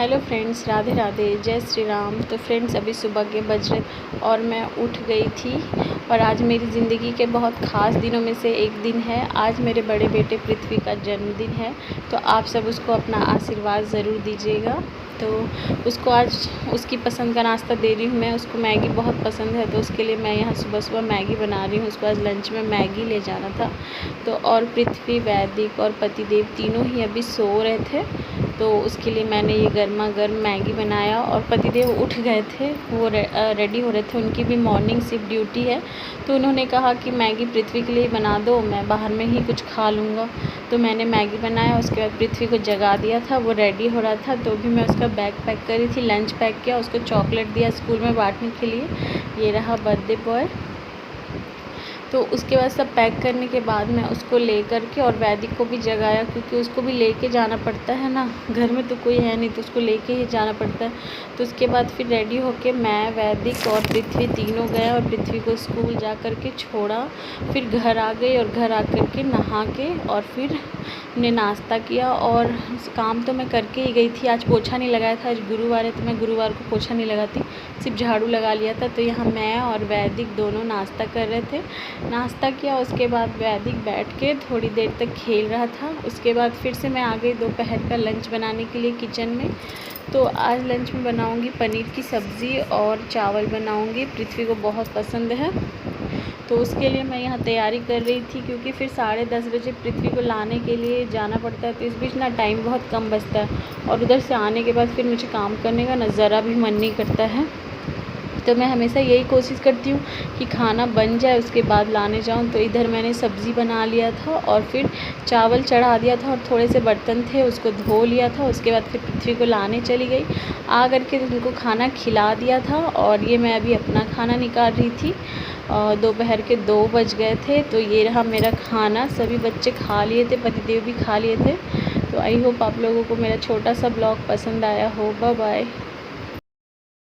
Hello friends, Radhe Radhe, जय श्री राम। तो friends, अभी सुबह के बज रहे और मैं उठ गई थी और आज मेरी ज़िंदगी के बहुत ख़ास दिनों में से एक दिन है। आज मेरे बड़े बेटे पृथ्वी का जन्मदिन है, तो आप सब उसको अपना आशीर्वाद ज़रूर दीजिएगा। तो उसको आज उसकी पसंद का नाश्ता दे रही हूँ मैं। उसको मैगी बहुत पसंद है, तो उसके लिए मैं यहाँ सुबह सुबह मैगी बना रही हूँ। उसको आज लंच में मैगी ले जाना था। तो और पृथ्वी, वैदिक और पतिदेव तीनों ही अभी सो रहे थे, तो उसके लिए मैंने ये गर्मा गर्म मैगी बनाया। और पतिदेव उठ गए थे, वो रेडी हो रहे थे, उनकी भी मॉर्निंग शिफ्ट ड्यूटी है। तो उन्होंने कहा कि मैगी पृथ्वी के लिए बना दो, मैं बाहर में ही कुछ खा लूँगा। तो मैंने मैगी बनाया, उसके बाद पृथ्वी को जगा दिया था। वो रेडी हो रहा था, तो भी मैं उसका बैग पैक कर रही थी, लंच पैक किया, उसको चॉकलेट दिया स्कूल में बांटने के लिए। ये रहा बर्थडे बॉय। तो उसके बाद सब पैक करने के बाद मैं उसको ले कर के और वैदिक को भी जगाया, क्योंकि उसको भी लेके जाना पड़ता है ना, घर में तो कोई है नहीं, तो उसको लेके ही जाना पड़ता है। तो उसके बाद फिर रेडी होके मैं, वैदिक और पृथ्वी तीनों गए और पृथ्वी को स्कूल जा कर के छोड़ा। फिर घर आ गई और घर आ कर के नहा के और फिर हमने नाश्ता किया। और काम तो मैं करके ही गई थी, आज पोछा नहीं लगाया था, आज गुरुवार है तो मैं गुरुवार को पोछा नहीं लगाती, सिर्फ झाड़ू लगा लिया था। तो यहाँ मैं और वैदिक दोनों नाश्ता कर रहे थे। नाश्ता किया, उसके बाद वैदिक बैठ के थोड़ी देर तक खेल रहा था। उसके बाद फिर से मैं आ गई दोपहर का लंच बनाने के लिए किचन में। तो आज लंच में बनाऊंगी पनीर की सब्ज़ी और चावल बनाऊंगी, पृथ्वी को बहुत पसंद है। तो उसके लिए मैं यहाँ तैयारी कर रही थी, क्योंकि फिर 10:30 बजे पृथ्वी को लाने के लिए जाना पड़ता है। तो इस बीच ना टाइम बहुत कम बचता है, और उधर से आने के बाद फिर मुझे काम करने का ज़रा भी मन नहीं करता है। तो मैं हमेशा यही कोशिश करती हूँ कि खाना बन जाए उसके बाद लाने जाऊँ। तो इधर मैंने सब्ज़ी बना लिया था और फिर चावल चढ़ा दिया था, और थोड़े से बर्तन थे उसको धो लिया था। उसके बाद फिर पृथ्वी को लाने चली गई, आ करके उनको खाना खिला दिया था। और ये मैं अभी अपना खाना निकाल रही थी। दोपहर के 2 बज गए थे। तो ये रहा मेरा खाना, सभी बच्चे खा लिए थे, पतिदेव भी खा लिए थे। तो आई होप आप लोगों को मेरा छोटा सा ब्लॉग पसंद आया हो। Bye bye.